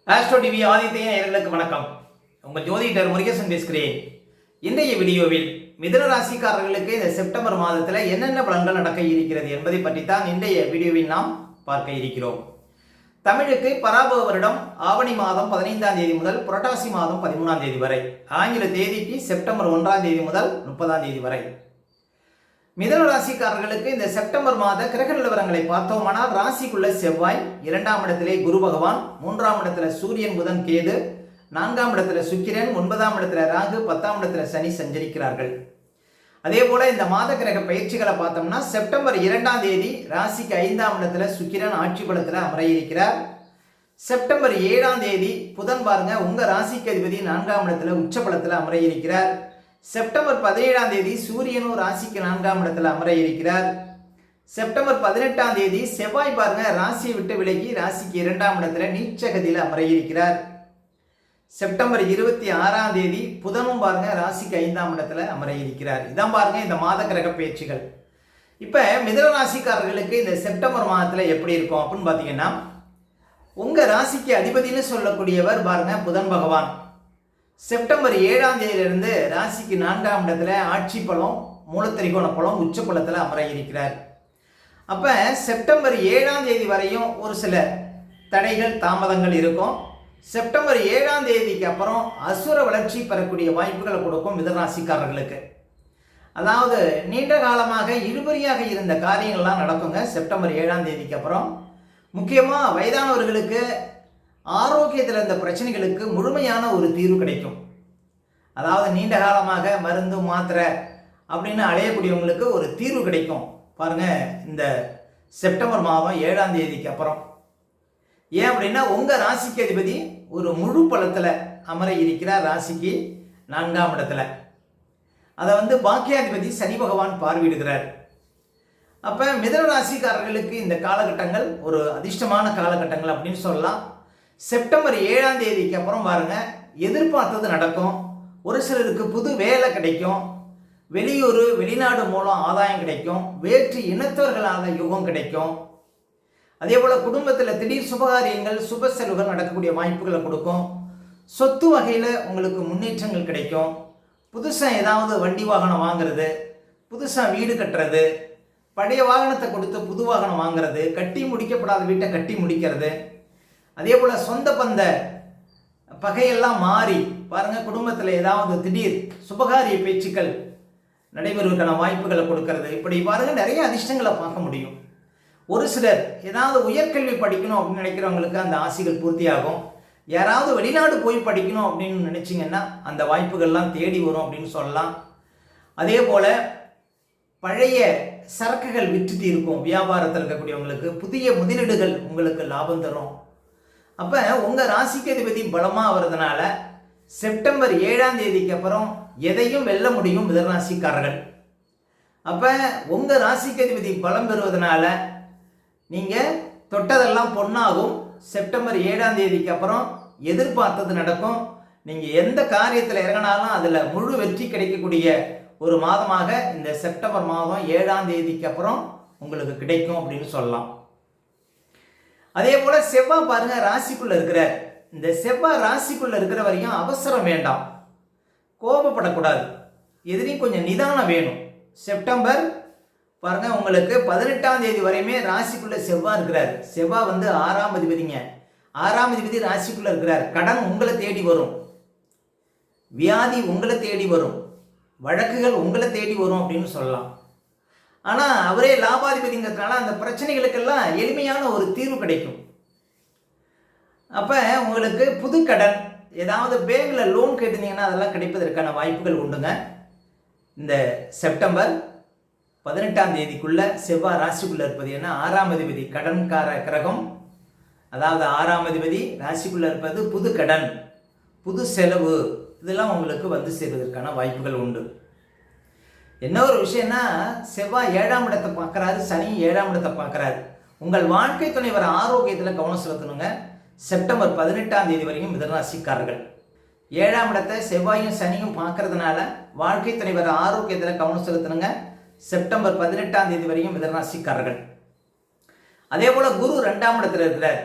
Astro TV Aditya நேயர்களுக்கு வணக்கம். உங்கள் ஜோதிடர் முருகேசன் பேசுகிறேன். இன்றைய வீடியோவில் மிதுன ராசிக்காரர்களுக்கு இந்த செப்டம்பர் மாதத்தில் என்னென்ன பலன்கள் நடக்க இருக்கிறது என்பதை பற்றித்தான் இன்றைய வீடியோவில் நாம் பார்க்க இருக்கிறோம். தமிழுக்கு பராபவ வருடம் ஆவணி மாதம் 15ஆம் தேதி முதல் புரட்டாசி மாதம் 13ஆம் தேதி வரை, ஆங்கில தேதிக்கு செப்டம்பர் 1ஆம் தேதி முதல் 30ஆம் தேதி வரை. மிதுன ராசிக்காரர்களுக்கு இந்த செப்டம்பர் மாத கிரக நிலவரங்களை பார்த்தோமானால், ராசிக்குள்ள செவ்வாய், 2ஆம் இடத்திலே குரு பகவான், 3ஆம் இடத்துல சூரியன் புதன் கேது, 4ஆம் இடத்துல சுக்கிரன், 9ஆம் இடத்துல ராகு, 10ஆம் இடத்துல சனி சஞ்சரிக்கிறார்கள். அதே போல இந்த மாத கிரக பயிற்சிகளை பார்த்தோம்னா, செப்டம்பர் 2ஆம் தேதி ராசிக்கு 5ஆம் இடத்துல சுக்கிரன் ஆட்சி பலத்துல அமர இருக்கிறார். செப்டம்பர் 7ஆம் தேதி புதன் பாருங்க உங்க ராசிக்கு அதிபதி 4ஆம் இடத்துல உச்ச பலத்துல அமர இருக்கிறார். செப்டம்பர் 17ஆம் தேதி சூரியனும் ராசிக்கு 4ஆம் இடத்துல அமர இருக்கிறார். செப்டம்பர் 18ஆம் தேதி செவ்வாய் பாருங்க ராசியை விட்டு விலகி ராசிக்கு 2ஆம் இடத்துல நீச்சகதியில் அமர இருக்கிறார். செப்டம்பர் 26ஆம் தேதி புதனும் பாருங்க ராசிக்கு 5ஆம் இடத்துல அமர இருக்கிறார். இதான் பாருங்க இந்த மாத கிரக பயிற்சிகள். இப்ப மிதுன ராசிக்காரர்களுக்கு இந்த செப்டம்பர் மாதத்துல எப்படி இருக்கும் அப்படின்னு பாத்தீங்கன்னா, உங்க ராசிக்கு அதிபதினு சொல்லக்கூடியவர் பாருங்க புதன் பகவான். செப்டம்பர் 7ஆம் தேதியிலிருந்து ராசிக்கு 4ஆம் இடத்துல ஆட்சி பலம், மூலத்திரிகோண பலம், உச்ச பலத்தில் அமர இருக்கிறார். அப்ப செப்டம்பர் 7ஆம் தேதி வரையும் ஒரு சில தடைகள் தாமதங்கள் இருக்கும். செப்டம்பர் 7ஆம் தேதிக்கு அப்புறம் அசுர வளர்ச்சி பெறக்கூடிய வாய்ப்புகளை கொடுக்கும் மிதுனராசிக்காரர்களுக்கு. அதாவது நீண்ட காலமாக இழுபறியாக இருந்த காரியங்கள்லாம் நடக்குங்க செப்டம்பர் 7ஆம் தேதிக்கு அப்புறம். முக்கியமாக வயதானவர்களுக்கு ஆரோக்கியத்தில் இருந்த பிரச்சனைகளுக்கு முழுமையான ஒரு தீர்வு கிடைக்கும். அதாவது நீண்ட காலமாக மருந்து மாத்திரை அப்படின்னு அலையக்கூடியவங்களுக்கு ஒரு தீர்வு கிடைக்கும் பாருங்க இந்த செப்டம்பர் மாதம் 7ஆம் தேதிக்கு அப்புறம். ஏன் அப்படின்னா உங்க ராசிக்கு அதிபதி ஒரு முழு பலத்தில் அமர இருக்கிறார் ராசிக்கு 4ஆம் இடத்துல. அதை பாக்கியாதிபதி சனி பகவான் பார்வையிடுகிறார். அப்ப மிதுன ராசிக்காரர்களுக்கு இந்த காலகட்டங்கள் ஒரு அதிர்ஷ்டமான காலகட்டங்கள் அப்படின்னு சொல்லலாம். செப்டம்பர் 7ஆம் தேதிக்கு அப்புறம் பாருங்க எதிர்பார்த்தது நடக்கும். ஒரு சிலருக்கு புது வேலை கிடைக்கும், வெளியூர் வெளிநாடு மூலம் ஆதாயம் கிடைக்கும், வேற்று இனத்தவர்களான யுகம் கிடைக்கும். அதே போல குடும்பத்தில் திடீர் சுபகாரியங்கள் சுப செலவுகள் நடக்கக்கூடிய வாய்ப்புகளை கொடுக்கும். சொத்து வகையில் உங்களுக்கு முன்னேற்றங்கள் கிடைக்கும். புதுசாக ஏதாவது வண்டி வாகனம் வாங்குறது, புதுசாக வீடு கட்டுறது, பழைய வாகனத்தை கொடுத்து புது வாகனம் வாங்குறது, கட்டி முடிக்கப்படாத வீட்டை கட்டி முடிக்கிறது. அதே போல் சொந்த பந்த பகையெல்லாம் மாறி பாருங்க குடும்பத்தில் ஏதாவது திடீர் சுபகாரிய பேச்சுக்கள் நடைபெறுவதற்கான வாய்ப்புகளை கொடுக்கறது. இப்படி பாருங்க நிறைய அதிர்ஷ்டங்களை பார்க்க முடியும். ஒரு சிலர் ஏதாவது உயர்கல்வி படிக்கணும் அப்படின்னு நினைக்கிறவங்களுக்கு அந்த ஆசைகள் பூர்த்தியாகும். யாராவது வெளிநாடு போய் படிக்கணும் அப்படின்னு நினைச்சிங்கன்னா அந்த வாய்ப்புகள்லாம் தேடி வரும் அப்படின்னு சொல்லலாம். அதே போல் பழைய சரக்குகள் விற்றுட்டு இருக்கும் வியாபாரத்தில் இருக்கக்கூடியவங்களுக்கு புதிய முதலீடுகள் உங்களுக்கு லாபம் தரும். அப்போ உங்கள் ராசிக்கு அதிபதி பலமாக வர்றதுனால செப்டம்பர் 7ஆம் தேதிக்கு அப்புறம் எதையும் வெல்ல முடியும் மிதுனராசிக்காரர்கள். அப்போ உங்கள் ராசிக்கு அதிபதி பலம் பெறுவதனால நீங்கள் தொட்டதெல்லாம் பொன்னாகும். செப்டம்பர் 7ஆம் தேதிக்கு அப்புறம் எதிர்பார்த்தது நடக்கும். நீங்கள் எந்த காரியத்தில் இறங்கினாலும் அதில் முழு வெற்றி கிடைக்கக்கூடிய ஒரு மாதமாக இந்த செப்டம்பர் மாதம் 7ஆம் தேதிக்கு அப்புறம் உங்களுக்கு கிடைக்கும் அப்படின்னு சொல்லலாம். அதே போல செவ்வாய் பாருங்க ராசிக்குள்ள இருக்கிறார். இந்த செவ்வாய் ராசிக்குள்ள இருக்கிற வரையும் அவசரம் வேண்டாம், கோபப்படக்கூடாது, எதிரையும் கொஞ்சம் நிதானம் வேணும். செப்டம்பர் பாருங்க உங்களுக்கு 18ஆம் தேதி வரையுமே ராசிக்குள்ள செவ்வாய் இருக்கிறார். செவ்வாய் 6ஆம் அதிபதிங்க. 6ஆம் அதிபதி ராசிக்குள்ள இருக்கிறார். கடன் உங்களை தேடி வரும், வியாதி உங்களை தேடி வரும், வழக்குகள் உங்களை தேடி வரும் அப்படின்னு சொல்லலாம். ஆனால் அவரே லாபாதிபதிங்கிறதுனால அந்த பிரச்சனைகளுக்கெல்லாம் எளிமையான ஒரு தீர்வு கிடைக்கும். அப்போ உங்களுக்கு புது கடன் ஏதாவது பேங்கில் லோன் கேட்டிருந்தீங்கன்னா அதெல்லாம் கிடைப்பதற்கான வாய்ப்புகள் உண்டுங்க. இந்த செப்டம்பர் 18ஆம் தேதிக்குள்ள செவ்வாய் ராசிக்குள்ளே இருப்பது ஏன்னா 6ஆம் அதிபதி கடன்கார கிரகம். அதாவது 6ஆம் அதிபதி ராசிக்குள்ளே இருப்பது புது கடன், புது செலவு, இதெல்லாம் உங்களுக்கு சேர்வதற்கான வாய்ப்புகள் உண்டு. என்ன ஒரு விஷயம்னா செவ்வாய் 7ஆம் இடத்தை பார்க்குறாரு, சனி 7ஆம் இடத்தை பார்க்குறாரு. உங்கள் வாழ்க்கை துணைவர் ஆரோக்கியத்தில் கவனம் செலுத்தணுங்க. செப்டம்பர் 18ஆம் தேதி வரைக்கும் மிதுனராசிக்காரர்கள் 7ஆம் இடத்தை செவ்வாயும் சனியும் பார்க்கறதுனால வாழ்க்கை துணைவர் ஆரோக்கியத்தில் கவனம் செலுத்தணுங்க. செப்டம்பர் 18ஆம் தேதி வரைக்கும் மிதுனராசிக்காரர்கள். அதே போல குரு 2ஆம் இடத்துல இருக்கிறார்.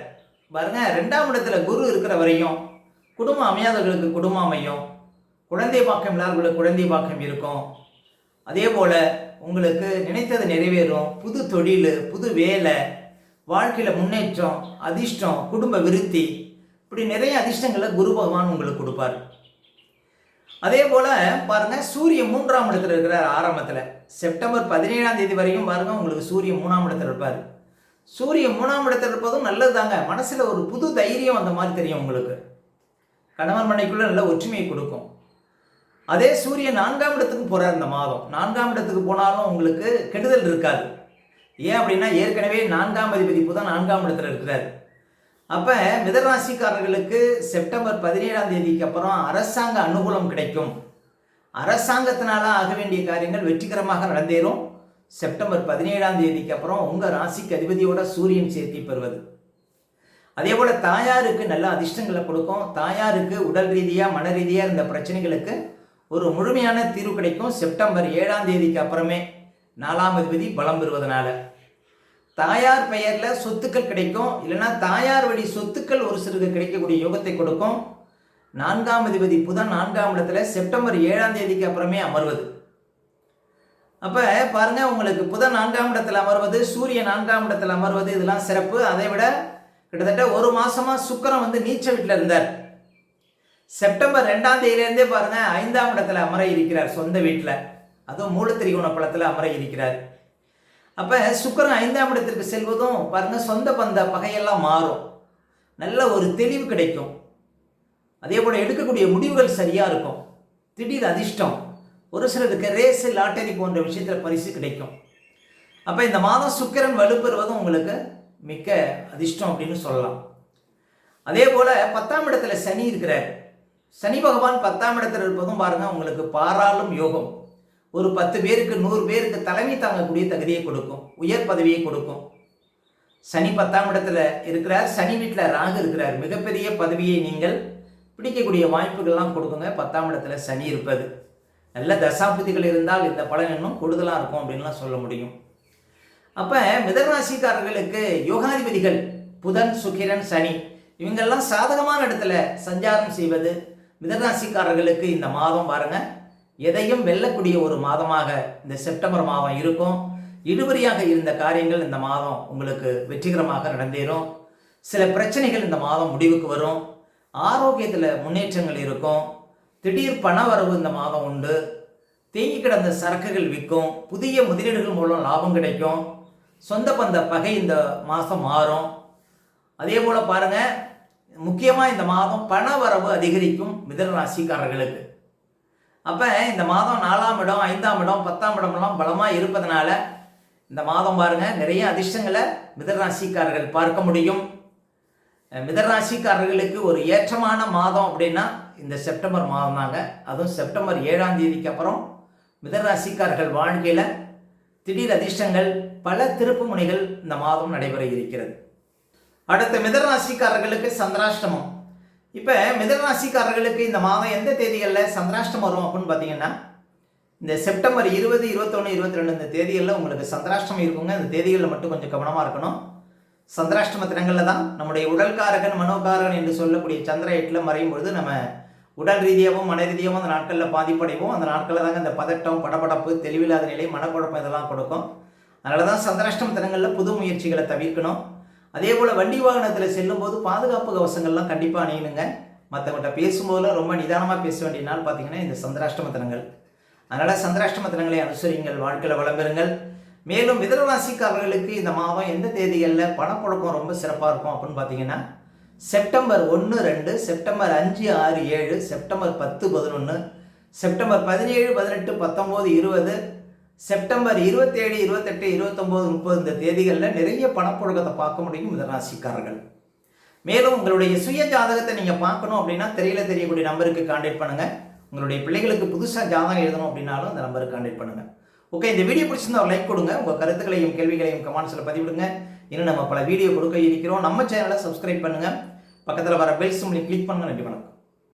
பாருங்க, 2ஆம் இடத்துல குரு இருக்கிற வரையும் குடும்பம் அமையாதவர்களுக்கு குடும்பம் அமையும், குழந்தை பாக்கியம் இல்லாதவர்களுக்கு குழந்தை பாக்கியம் இருக்கும். அதே போல் உங்களுக்கு நினைத்தது நிறைவேறும், புது தொழில், புது வேலை, வாழ்க்கையில் முன்னேற்றம், அதிர்ஷ்டம், குடும்ப விருத்தி, இப்படி நிறைய அதிர்ஷ்டங்களை குரு பகவான் உங்களுக்கு கொடுப்பார். அதே போல் பாருங்கள், சூரியன் 3ஆம் இடத்துல இருக்கிறார் ஆரம்பத்தில். செப்டம்பர் 17ஆம் தேதி வரையும் பாருங்கள் உங்களுக்கு சூரியன் 3ஆம் இடத்துல இருப்பார். சூரியன் 3ஆம் இடத்துல இருப்பதும் நல்லது தாங்க. மனசில் ஒரு புது தைரியம் அந்த மாதிரி தெரியும் உங்களுக்கு. கணவன் மனைக்குள்ளே நல்ல ஒற்றுமையை கொடுக்கும். அதே சூரியன் 4ஆம் இடத்துக்கு போகிறார் இந்த மாதம். 4ஆம் இடத்துக்கு போனாலும் உங்களுக்கு கெடுதல் இருக்காது. ஏன் அப்படின்னா ஏற்கனவே 4ஆம் அதிபதி புதன் 4ஆம் இடத்துல இருக்கிறார். அப்போ மிதராசிக்காரர்களுக்கு செப்டம்பர் 17ஆம் தேதிக்கு அப்புறம் அரசாங்க அனுகூலம் கிடைக்கும். அரசாங்கத்தினால ஆக வேண்டிய காரியங்கள் வெற்றிகரமாக நடந்தேறும். செப்டம்பர் 17ஆம் தேதிக்கு அப்புறம் உங்கள் ராசிக்கு அதிபதியோட சூரியன் சேர்த்தி பெறுவது. அதே போல் தாயாருக்கு நல்ல அதிர்ஷ்டங்களை கொடுக்கும். தாயாருக்கு உடல் ரீதியாக மன ரீதியாக இருந்த பிரச்சனைகளுக்கு ஒரு முழுமையான தீர்வு கிடைக்கும். செப்டம்பர் 7ஆம் தேதிக்கு அப்புறமே 4ஆம் அதிபதி பலம் பெறுவதனால தாயார் பெயரில் சொத்துக்கள் கிடைக்கும். இல்லைன்னா தாயார் வழி சொத்துக்கள் ஒரு சிலருக்கு கிடைக்கக்கூடிய யோகத்தை கொடுக்கும். 4ஆம் அதிபதி புதன் 4ஆம் இடத்துல செப்டம்பர் 7ஆம் தேதிக்கு அப்புறமே அமர்வது. அப்போ பாருங்கள், உங்களுக்கு புதன் 4ஆம் இடத்துல அமர்வது, சூரியன் 4ஆம் இடத்துல அமர்வது, இதெல்லாம் சிறப்பு. அதை விட கிட்டத்தட்ட ஒரு மாதமாக சுக்கிரன் நீச்ச வீட்டில் இருந்தார். செப்டம்பர் 2ஆம் தேதியிலேருந்தே பாருங்கள் 5ஆம் இடத்துல அமர இருக்கிறார், சொந்த வீட்டில். அதுவும் மூலத்திரிகோண பலத்தில் அமர இருக்கிறார். அப்போ சுக்கிரன் 5ஆம் இடத்திற்கு செல்வதும் பாருங்கள் சொந்த பந்த பகையெல்லாம் மாறும், நல்ல ஒரு தெளிவு கிடைக்கும். அதே போல் எடுக்கக்கூடிய முடிவுகள் சரியாக இருக்கும். திடீர் அதிர்ஷ்டம், ஒரு சிலருக்கு ரேஸு லாட்டரி போன்ற விஷயத்தில் பரிசு கிடைக்கும். அப்போ இந்த மாதம் சுக்கிரன் வலுப்பெறுவதும் உங்களுக்கு மிக்க அதிர்ஷ்டம் அப்படின்னு சொல்லலாம். அதே போல் 10ஆம் இடத்துல சனி இருக்கிறார். சனி பகவான் 10ஆம் இடத்துல இருப்பதும் பாருங்கள் உங்களுக்கு பாராளும் யோகம். ஒரு 10 பேருக்கு 100 பேருக்கு தலைமை தாங்கக்கூடிய தகுதியை கொடுக்கும், உயர் பதவியை கொடுக்கும். சனி 10ஆம் இடத்துல இருக்கிறார். சனி வீட்டில் ராகு இருக்கிறார். மிகப்பெரிய பதவியை நீங்கள் பிடிக்கக்கூடிய வாய்ப்புகள்லாம் கொடுக்குங்க 10ஆம் இடத்துல சனி இருப்பது. நல்ல தசாபுத்திகள் இருந்தால் இந்த பலன் இன்னும் கூடுதலாக இருக்கும் அப்படின்லாம் சொல்ல முடியும். அப்போ மிதராசிக்காரர்களுக்கு யோகாதிபதிகள் புதன், சுக்கிரன், சனி இவங்கெல்லாம் சாதகமான இடத்துல சஞ்சாரம் செய்வது மிதராசிக்காரர்களுக்கு இந்த மாதம் பாருங்க எதையும் வெல்லக்கூடிய ஒரு மாதமாக இந்த செப்டம்பர் மாதம் இருக்கும். இழுபறியாக இருந்த காரியங்கள் இந்த மாதம் உங்களுக்கு வெற்றிகரமாக நடந்தேறும். சில பிரச்சனைகள் இந்த மாதம் முடிவுக்கு வரும். ஆரோக்கியத்தில் முன்னேற்றங்கள் இருக்கும். திடீர் பண வரவு இந்த மாதம் உண்டு. தேங்கி கிடந்த சரக்குகள் விற்கும். புதிய முதலீடுகள் மூலம் லாபம் கிடைக்கும். சொந்த பந்த பகை இந்த மாதம் மாறும். அதே போல் பாருங்கள், முக்கியமாக இந்த மாதம் பண வரவு அதிகரிக்கும் மிதுன ராசிக்காரர்களுக்கு. அப்போ இந்த மாதம் 4ஆம் இடம், 5ஆம் இடம், 10ஆம் இடமெல்லாம் பலமாக இருப்பதனால இந்த மாதம் பாருங்கள் நிறைய அதிர்ஷ்டங்களை மிதுன ராசிக்காரர்கள் பார்க்க முடியும். மிதுன ராசிக்காரர்களுக்கு ஒரு ஏற்றமான மாதம் அப்படின்னா இந்த செப்டம்பர் மாதம் தாங்க. அதுவும் செப்டம்பர் 7ஆம் தேதிக்கு அப்புறம் மிதுன ராசிக்காரர்கள் வாழ்க்கையில் திடீர் அதிர்ஷ்டங்கள், பல திருப்பு முனைகள் இந்த மாதம் நடைபெற இருக்கிறது. அடுத்த மிதுன ராசிக்காரர்களுக்கு சந்திராஷ்டமம். இப்போ மிதுன ராசிக்காரர்களுக்கு இந்த மாதம் எந்த தேதிகளில் சந்திராஷ்டமம் வரும் அப்படின்னு பார்த்தீங்கன்னா இந்த செப்டம்பர் 20, 21, 22 இந்த தேதிகளில் உங்களுக்கு சந்திராஷ்டமம் இருக்குங்க. இந்த தேதிகளில் மட்டும் கொஞ்சம் கவனமாக இருக்கணும். சந்திராஷ்டம தினங்களில் தான் நம்முடைய உடல்காரகன், மனோகாரகன் என்று சொல்லக்கூடிய சந்திர எட்டில் மறையும் பொழுது நம்ம உடல் ரீதியாகவும் மன ரீதியாகவும் அந்த நாட்களில் பாதிப்படைவோம். அந்த நாட்களில் தாங்க இந்த பதட்டம், படபடப்பு, தெளிவில்லாத நிலை, மனக்குழப்பம் இதெல்லாம் கொடுக்கும். அதனால தான் சந்திராஷ்டம தினங்களில் புது முயற்சிகளை தவிர்க்கணும். அதே போல் வண்டி வாகனத்தில் செல்லும்போது பாதுகாப்பு கவசங்கள்லாம் கண்டிப்பாக அணியணுங்க. மற்றவங்கள்ட்ட பேசும்போதெல்லாம் ரொம்ப நிதானமாக பேச வேண்டிய நாள் பார்த்தீங்கன்னா இந்த சந்திராஷ்டம தினங்கள். அதனால் சந்திராஷ்டம தினங்களை அனுசரிங்கள், வாழ்க்கையில் வளம் பெறுங்கள். மேலும் மிதுன ராசிக்காரர்களுக்கு இந்த மாதம் எந்த தேதிகளில் பணப்புழக்கம் ரொம்ப சிறப்பாக இருக்கும் அப்படின்னு பார்த்தீங்கன்னா September 1, 2, September 5, 6, 7, September 10, 11, September 17, 18, 19, 20, September 27, 28, 29, 30 இந்த தேதிகளில் நிறைய பணப்புழக்கத்தை பார்க்க முடியும் மிதுன ராசிக்காரர்கள். மேலும் உங்களுடைய சுய ஜாதகத்தை நீங்கள் பார்க்கணும் அப்படின்னா திரையில் தெரியக்கூடிய நம்பருக்கு கான்டாக்ட் பண்ணுங்கள். உங்களுடைய பிள்ளைகளுக்கு புதுசாக ஜாதகம் எழுதணும் அப்படின்னாலும் அந்த நம்பருக்கு கான்டாக்ட் பண்ணுங்கள். ஓகே, இந்த வீடியோ பிடிச்சிருந்தா ஒரு லைக் கொடுங்க. உங்கள் கருத்துக்களையும் கேள்விகளையும் கமெண்ட்ஸில் பதிவிடுங்க. இன்னும் நம்ம பல வீடியோ கொடுக்க இருக்கிறோம். நம்ம சேனலை சப்ஸ்கிரைப் பண்ணுங்கள். பக்கத்தில் வர பெல் சிம்பலை கிளிக் பண்ணுங்கள். நன்றி, வணக்கம்.